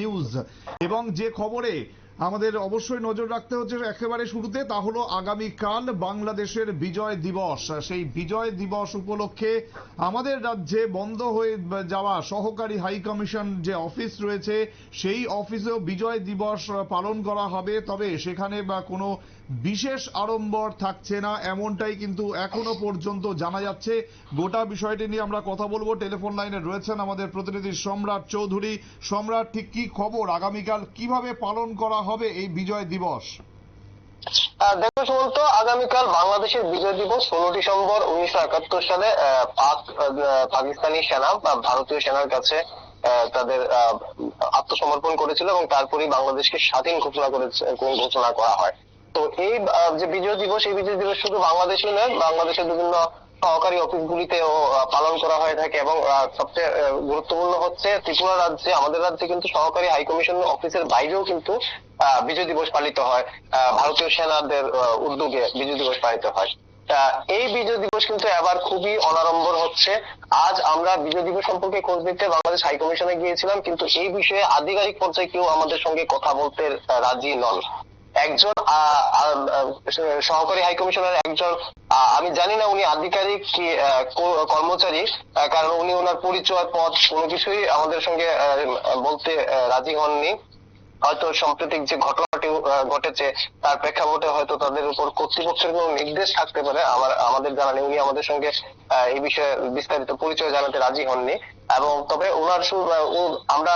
News এবং যে খবরে আমাদের অবশ্যই নজর রাখতে হচ্ছে একেবারে শুরুতে, তা হলো আগামীকাল বাংলাদেশের বিজয় দিবস। সেই বিজয় দিবস উপলক্ষে আমাদের রাজ্যে বন্ধ হয়ে যাওয়া সহকারী হাই কমিশন যে অফিস রয়েছে সেই অফিসেও বিজয় দিবস পালন করা হবে। তবে সেখানে বা কোনো বিশেষ আড়ম্বর থাকছে না, এমনটাই কিন্তু এখনো পর্যন্ত জানা যাচ্ছে। গোটা বিষয়টি নিয়ে আমরা কথা বলবো। টেলিফোন লাইনে রয়েছেন আমাদের প্রতিনিধি সম্রাট চৌধুরী। সম্রাট, ঠিক কি খবর, আগামীকাল কিভাবে পালন করা হবে এই বিজয় দিবস? দেখো সুমন্ত, আগামীকাল বাংলাদেশের বিজয় দিবস 16 ডিসেম্বর 1971 সালে পাকিস্তানি সেনা বা ভারতীয় সেনার কাছে তাদের আত্মসমর্পণ করেছিল এবং তারপরেই বাংলাদেশকে স্বাধীন ঘোষণা করা হয়। তো এই যে বিজয় দিবস, এই বিজয় দিবস শুধু বাংলাদেশে নয়, বাংলাদেশের বিভিন্ন সহকারী অফিসগুলিতেও পালন করা হয়ে থাকে। এবং সবচেয়ে গুরুত্বপূর্ণ হচ্ছে ত্রিপুরা রাজ্যে, আমাদের রাজ্যে কিন্তু সহকারী হাইকমিশন অফিসের বাইরেও কিন্তু বিজয় দিবস পালিত হয়। ভারতীয় সেনাদের উদ্যোগে বিজয় দিবস পালিত হয়। এই বিজয় দিবস কিন্তু এবার খুবই অনাড়ম্বর হচ্ছে। আজ আমরা বিজয় দিবস সম্পর্কে খোঁজ নিতে বাংলাদেশ হাইকমিশনে গিয়েছিলাম, কিন্তু এই বিষয়ে আধিকারিক পর্যায়ে কেউ আমাদের সঙ্গে কথা বলতে রাজি নন। একজন সহকারী হাইকমিশনার, একজন আমি জানি না উনি আধিকারিক কি কর্মচারী, কারণ উনি ওনার পরিচয়, পদ কোনো কিছুই আমাদের সঙ্গে বলতে রাজি হননি। হয়তো সাম্প্রতিক যে ঘটনাটি ঘটেছে তার প্রেক্ষাপটে হয়তো তাদের উপর কর্তৃপক্ষের কোনো নির্দেশ থাকতে পারে, আমাদের জানা নেই। উনি আমাদের সঙ্গে এই বিষয়ে বিস্তারিত পরিচয় জানাতে রাজি হননি। এবং তবে ওনার আমরা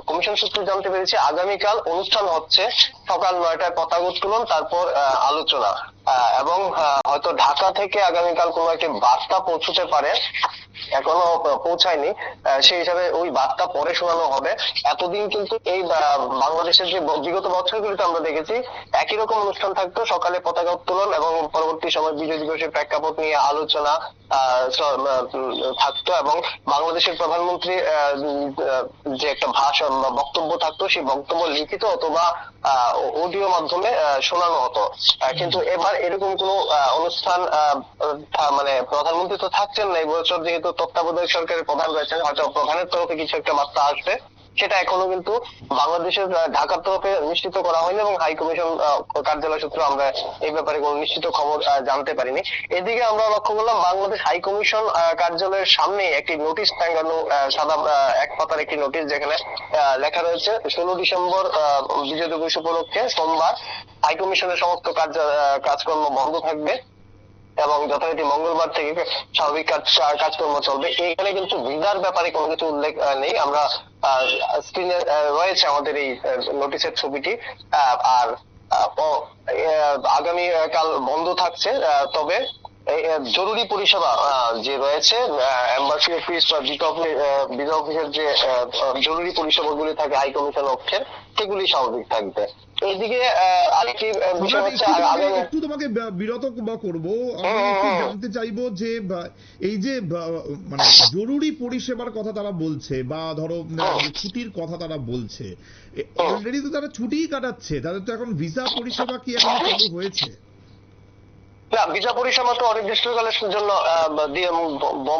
কমিশন সূত্রে জানতে পেরেছি আগামীকাল অনুষ্ঠান হচ্ছে সকাল 9টায় পতাকা উত্তোলন, তারপর আলোচনা, এবং হয়তো ঢাকা থেকে আগামীকাল কোনো একটি বার্তা পৌঁছতে পারে, এখনো পৌঁছায়নি। সেই হিসাবে ওই বার্তা পরে শোনানো হবে। এতদিন কিন্তু এই বাংলাদেশের যে বিগত বছরগুলিতে আমরা দেখেছি একই রকম অনুষ্ঠান থাকতো, সকালে পতাকা উত্তোলন এবং পরবর্তী সময় বিজয় দিবসের প্রেক্ষাপট নিয়ে আলোচনা থাকতো, এবং বাংলাদেশের প্রধানমন্ত্রী যে একটা ভাষণ বা বক্তব্য থাকতো, সেই বক্তব্য লিখিত অথবা অডিও মাধ্যমে শোনানো হতো। কিন্তু এবার এরকম কোনো অনুষ্ঠান, মানে প্রধানমন্ত্রী তো থাকছেন না এই বছর, যেহেতু তত্ত্বাবধায়ক সরকারের প্রধান রয়েছেন, হয়তো প্রধানের তরফে কিছু একটা বার্তা আসবে, সেটা এখনো কিন্তু বাংলাদেশের ঢাকার তরফে নিশ্চিত করা হয়নি এবং হাই কমিশন কার্যালয় সূত্রে আমরা এই ব্যাপারে কোনো নিশ্চিত খবর জানতে পারিনি। এদিকে আমরা লক্ষ্য করলাম বাংলাদেশ হাই কমিশন কার্যালয়ের সামনে একটি নোটিশ টাঙ্গানো, সাদা এক পাতার একটি নোটিশ, যেখানে লেখা রয়েছে 16 ডিসেম্বর বিজয় দিবস উপলক্ষে সোমবার হাই কমিশনের সমস্ত কাজকর্ম বন্ধ থাকবে এবং যথারীতি মঙ্গলবার থেকে স্বাভাবিক কাজকর্ম চলবে। এখানে কিন্তু ভিসার ব্যাপারে কোনো কিছু উল্লেখ নেই। আমরা স্ক্রিনে রয়েছে আমাদের এই নোটিশের ছবিটি। আর আগামী কাল বন্ধ থাকছে, তবে জরুরি পরিষেবা যে রয়েছে এম্বাসি অফিস বা ভিসা অফিসের যে জরুরি পরিষেবাগুলি থাকে হাই কমিশন অফিসের, সেগুলি স্বাভাবিক থাকবে। এইদিকে আরেকটি বিষয় হচ্ছে, একটু তোমাকে বিরত করবো, আমি একটু জানতে চাইবো যে এই যে মানে জরুরি পরিষেবার কথা তারা বলছে বা ধরো ছুটির কথা তারা বলছে, অলরেডি তো তারা ছুটিই কাটাচ্ছে, তাদের তো এখন ভিসা পরিষেবা কি এখন চালু হয়েছে? না, ভিসা পরিষেবা তো অনির্দিষ্টকালের জন্য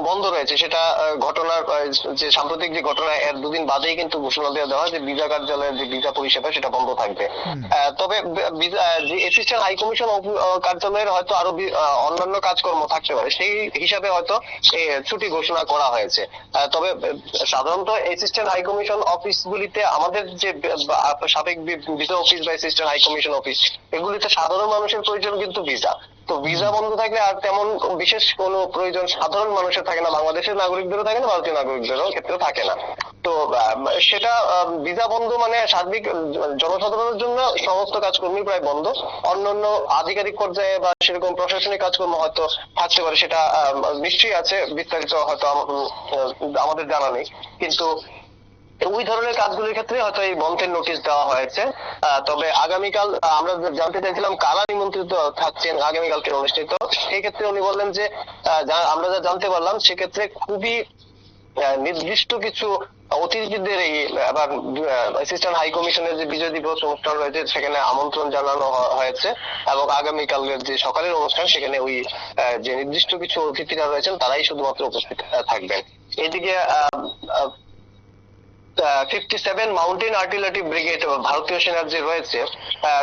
বন্ধ রয়েছে। সেটা ঘটনার যে সাম্প্রতিক যে ঘটনা, এর দুদিন বাদেই কিন্তু ঘোষণা দেওয়া হয় যে ভিসা কার্যালয়ের যে ভিসা পরিষেবা সেটা বন্ধ থাকবে। তবে যে অ্যাসিস্ট্যান্ট হাই কমিশন কার্যালয়ের হয়তো আরো অন্যান্য কাজকর্ম থাকতে পারে, সেই হিসাবে হয়তো ছুটি ঘোষণা করা হয়েছে। তবে সাধারণত অ্যাসিস্ট্যান্ট হাই কমিশন অফিসগুলিতে, আমাদের যে সাবেক ভিসা অফিস বা অ্যাসিস্ট্যান্ট হাই কমিশন অফিস, এগুলিতে সাধারণ মানুষের প্রয়োজন কিন্তু ভিসা। তো ভিসা বন্ধ থাকলে আর তেমন বিশেষ কোনো প্রয়োজন সাধারণ মানুষের থাকে না, বাংলাদেশের নাগরিকদেরও থাকে না, ভারতীয় নাগরিকদেরও ক্ষেত্রে থাকে না। তো সেটা ভিসা বন্ধ মানে সার্বিক জনসাধারণের জন্য সমস্ত কাজকর্মই প্রায় বন্ধ। অন্যান্য আধিকারিক পর্যায়ে বা সেরকম প্রশাসনিক কাজকর্ম হয়তো থাকতে পারে, সেটা নিশ্চয়ই আছে, বিস্তারিত হয়তো আমাদের জানা নেই। কিন্তু ওই ধরনের কাজগুলির ক্ষেত্রে হয়তো এই বন্ধের নোটিশ দেওয়া হয়েছে। তবে আগামীকাল আমরা জানতে চাইছিলাম কারা নিমন্ত্রিত থাকছেন আগামীকালকে অনুষ্ঠিত, সেই ক্ষেত্রে উনি বললেন যে আমরা যা জানতে পারলাম সেক্ষেত্রে খুবই নির্দিষ্ট কিছু অতিথিদের এই আবার অ্যাসিস্ট্যান্ট হাই কমিশনের যে বিজয় দিবস অনুষ্ঠান রয়েছে সেখানে আমন্ত্রণ জানানো হয়েছে, এবং আগামীকালের যে সকালের অনুষ্ঠান সেখানে ওই যে নির্দিষ্ট কিছু অতিথিরা রয়েছেন তারাই শুধুমাত্র উপস্থিত থাকবেন। এদিকে 57 মাউন্টেন আর্টিলারি ব্রিগেড ভারতীয় সেনার যে রয়েছে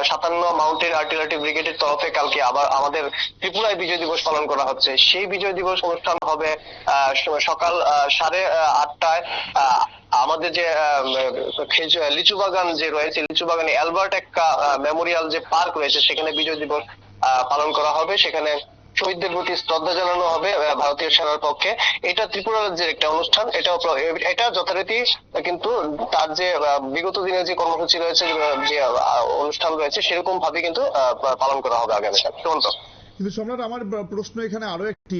57 মাউন্টেন আর্টিলারি ব্রিগেডের তরফে কালকে আবার আমাদের ত্রিপুরায় বিজয় দিবস পালন করা হচ্ছে। সেই বিজয় দিবস অনুষ্ঠান হবে সকাল 8:30টায়। আমাদের যে লিচু বাগান যে রয়েছে, লিচু বাগানে অ্যালবার্ট একটা মেমোরিয়াল যে পার্ক রয়েছে, সেখানে বিজয় দিবস পালন করা হবে। সেখানে শহীদদের প্রতি শ্রদ্ধা জানানো হবে ভারতীয় সেনার পক্ষে। এটা ত্রিপুরা রাজ্যের একটা অনুষ্ঠান। এটা যথারীতি কিন্তু তার যে বিগত দিনের যে কর্মসূচি রয়েছে, যে অনুষ্ঠান রয়েছে, সেরকম ভাবে কিন্তু পালন করা হবে আগামীকাল। শুনুন। কিন্তু সম্রাট, আমার প্রশ্ন এখানে আরো একটি,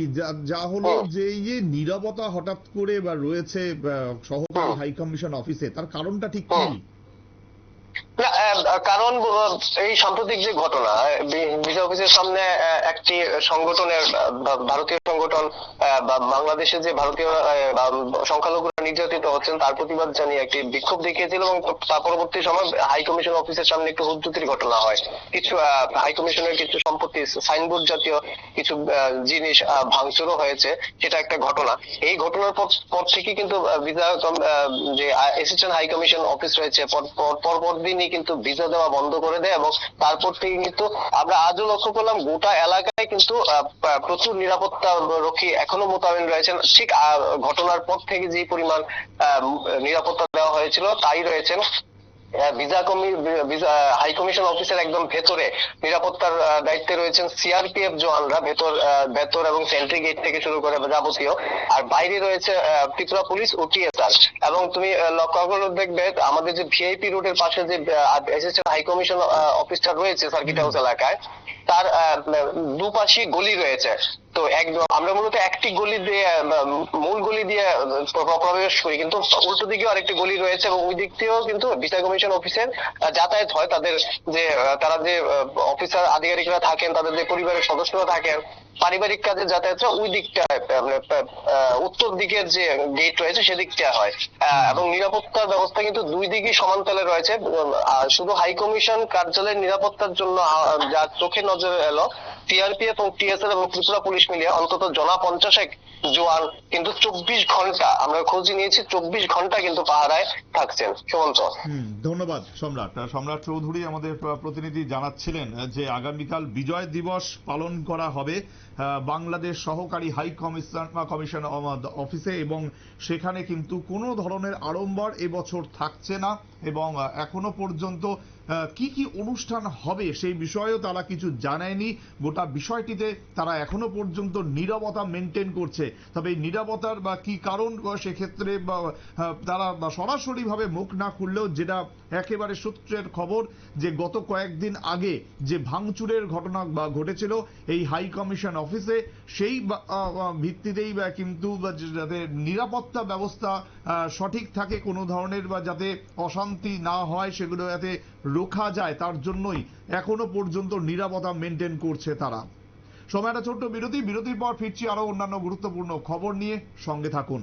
যা হলো যে এই যে নীরবতা হঠাৎ করে বা রয়েছে সহকারী হাই কমিশন অফিসে, তার কারণটা ঠিক কি? না, কারণ এই সাম্প্রতিক যে ঘটনা, ভিসা অফিসের সামনে একটি সংগঠনের, ভারতীয় সংগঠন বাংলাদেশে যে ভারতীয় সংখ্যালঘুরা নির্যাতিত হচ্ছেন তার প্রতিবাদ জানিয়ে একটি বিক্ষোভ দেখিয়েছিল, এবং তার পরবর্তী সময় হাই কমিশন অফিসের সামনে একটু হুজ্জুতির ঘটনা হয়। কিছু হাই কমিশনের কিছু সম্পত্তি, সাইনবোর্ড জাতীয় কিছু জিনিস ভাঙচুরও হয়েছে। সেটা একটা ঘটনা। এই ঘটনার পর থেকে কিন্তু ভিসা যে অ্যাসিস্ট্যান্ট হাই কমিশন অফিস রয়েছে পরপর দিনই কিন্তু ভিসা দেওয়া বন্ধ করে দেয়, এবং তারপর থেকে কিন্তু আমরা আজও লক্ষ্য করলাম গোটা এলাকায় কিন্তু প্রচুর নিরাপত্তা রক্ষী এখনো মোতায়েন রয়েছেন। ঠিক ঘটনার পর থেকে যে পরিমাণ নিরাপত্তা দেওয়া হয়েছিল তাই রয়েছেন। হাই কমিশন অফিসের একদম ভেতরে নিরাপত্তার দায়িত্বে রয়েছেন সিআরপিএফ জওয়ানরা, ভেতর এবং সেন্ট্রি গেট থেকে শুরু করে যাবতীয়। আর বাইরে রয়েছে ত্রিপুরা পুলিশ ও টিএসআর। এবং তুমি লক্ষ্য করে দেখবে আমাদের যে ভিআইপি রোডের পাশে যে অ্যাসিস্ট্যান্ট হাই কমিশন অফিসটা রয়েছে সার্কিট হাউস এলাকায়, তার দুপাশে গলি রয়েছে। তো একদম আমরা মূলত একটি গলি দিয়ে, মূল গলি দিয়ে প্রবেশ করি, কিন্তু উল্টো দিকেও আরেকটি গলি রয়েছে, এবং ওই দিক থেকেও কিন্তু ভিসা কমিশন অফিসের যাতায়াত হয়। তাদের যে তারা যে অফিসার আধিকারিকরা থাকেন, তাদের যে পরিবারের সদস্যরা থাকেন, পারিবারিক কাজে যাতায়াতটা ওই দিকটা, উত্তর দিকের যে গেট রয়েছে সেদিকটা হয়। এবং নিরাপত্তার ব্যবস্থা কিন্তু দুই দিকই সমান্তরালে রয়েছে। শুধু হাই কমিশন কার্যালয়ের নিরাপত্তার জন্য যা চোখে নজরে এলো, সিআরপিএফ এবং টিএসআর এবং ত্রিপুরা পুলিশ মিলিয়ে অন্তত 50 জওয়ান কিন্তু 24 ঘন্টা, আমরা খোঁজ নিয়েছি, 24 ঘন্টা কিন্তু পাহারায় থাকছেন। সুমন্ত। ধন্যবাদ সম্রাট। সম্রাট চৌধুরী আমাদের প্রতিনিধি জানাচ্ছিলেন যে আগামীকাল বিজয় দিবস পালন করা হবে বাংলাদেশ সহকারী হাই কমিশন অফিসে, এবং সেখানে কিন্তু কোনো ধরনের আড়ম্বর এবছর থাকছে না, এবং এখনো পর্যন্ত কি কি অনুষ্ঠান হবে সেই বিষয়েও তারা কিছু জানায়নি। গোটা বিষয়টিতে তারা এখনো পর্যন্ত নীরবতা মেনটেন করছে। তবে এই নীরবতার বা কি কারণ, সেক্ষেত্রে তারা সরাসরি ভাবে মুখ না খুললেও যেটা একেবারে সূত্রের খবর, যে গত কয়েকদিন আগে যে ভাঙচুরের ঘটনা ঘটেছিল এই হাই কমিশন অফিসে, সেই ভিত্তিতেই কিন্তু যাতে নিরাপত্তা ব্যবস্থা সঠিক থাকে, কোনো ধরনের বা যাতে অশান্তি না হয় সেগুলো যাতে রোখা যায়, তার জন্যই এখনো পর্যন্ত নিরাপত্তা মেনটেন করছে তারা। সময় একটা ছোট্ট বিরতির পর ফিরছি আরো অন্যান্য গুরুত্বপূর্ণ খবর নিয়ে, সঙ্গে থাকুন।